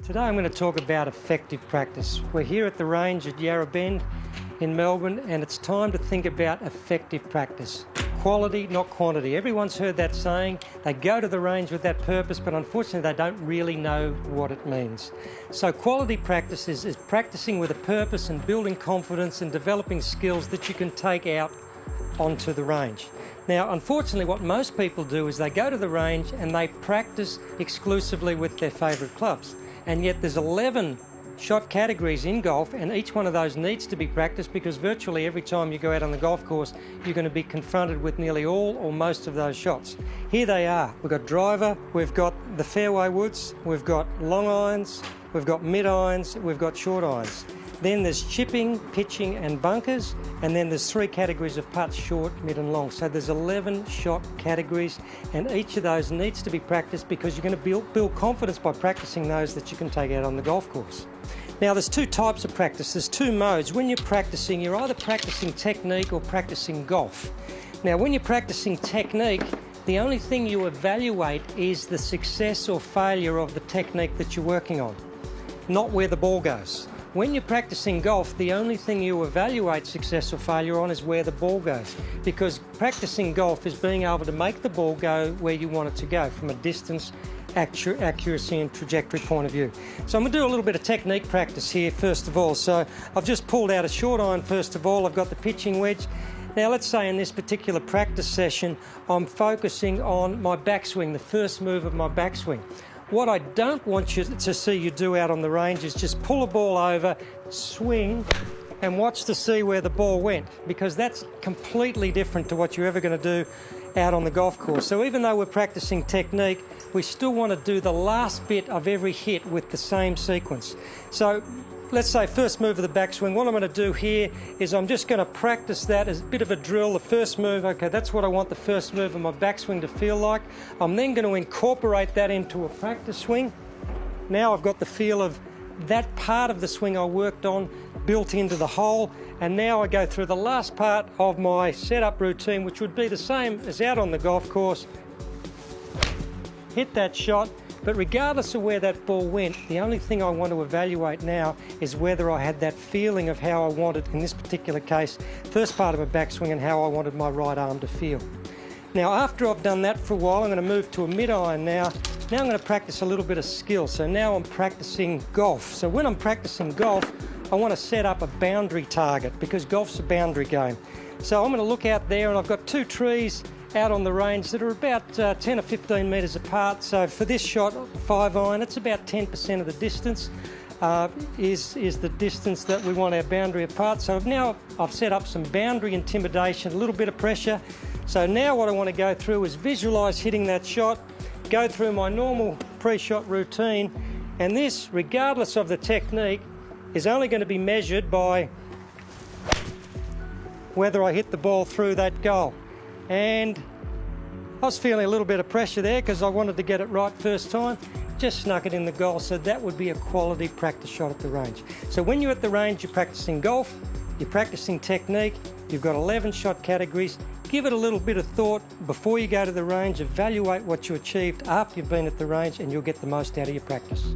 Today I'm going to talk about effective practice. We're here at the range at Yarra Bend in Melbourne, and it's time to think about effective practice. Quality, not quantity. Everyone's heard that saying. They go to the range with that purpose, but unfortunately they don't really know what it means. So quality practice is practicing with a purpose and building confidence and developing skills that you can take out onto the range. Now, unfortunately, what most people do is they go to the range and they practice exclusively with their favourite clubs. And yet there's 11 shot categories in golf, and each one of those needs to be practiced because virtually every time you go out on the golf course, you're going to be confronted with nearly all or most of those shots. Here they are. We've got driver, we've got the fairway woods, we've got long irons, we've got mid irons, we've got short irons. Then there's chipping, pitching and bunkers, and then there's 3 categories of putts, short, mid and long. So there's 11 shot categories, and each of those needs to be practiced because you're going to build confidence by practicing those that you can take out on the golf course. Now there's 2 types of practice, there's 2 modes. When you're practicing, you're either practicing technique or practicing golf. Now when you're practicing technique, the only thing you evaluate is the success or failure of the technique that you're working on, not where the ball goes. When you're practicing golf, the only thing you evaluate success or failure on is where the ball goes, because practicing golf is being able to make the ball go where you want it to go from a distance, accuracy and trajectory point of view. So I'm going to do a little bit of technique practice here first of all. So I've just pulled out a short iron first of all. I've got the pitching wedge. Now let's say in this particular practice session I'm focusing on my backswing, the first move of my backswing. What I don't want you to see you do out on the range is just pull a ball over, swing, and watch to see where the ball went, because that's completely different to what you're ever going to do out on the golf course. So even though we're practicing technique, we still want to do the last bit of every hit with the same sequence. So let's say first move of the backswing. What I'm going to do here is I'm just going to practice that as a bit of a drill. The first move, okay, that's what I want the first move of my backswing to feel like. I'm then going to incorporate that into a practice swing. Now I've got the feel of that part of the swing I worked on built into the hole, and now I go through the last part of my setup routine, which would be the same as out on the golf course. Hit that shot. But regardless of where that ball went, the only thing I want to evaluate now is whether I had that feeling of how I wanted, in this particular case, first part of a backswing and how I wanted my right arm to feel. Now after I've done that for a while, I'm going to move to a mid iron now. Now I'm going to practice a little bit of skill. So now I'm practicing golf. So when I'm practicing golf, I want to set up a boundary target because golf's a boundary game. So I'm going to look out there, and I've got 2 trees out on the range that are about 10 or 15 metres apart. So for this shot, 5 iron, it's about 10% of the distance is the distance that we want our boundary apart. So now I've set up some boundary intimidation, a little bit of pressure. So now what I want to go through is visualise hitting that shot, go through my normal pre-shot routine, and this, regardless of the technique, is only going to be measured by whether I hit the ball through that goal. And I was feeling a little bit of pressure there because I wanted to get it right first time. Just snuck it in the goal, so that would be a quality practice shot at the range. So when you're at the range, you're practicing golf, you're practicing technique, you've got 11 shot categories. Give it a little bit of thought before you go to the range, evaluate what you achieved after you've been at the range, and you'll get the most out of your practice.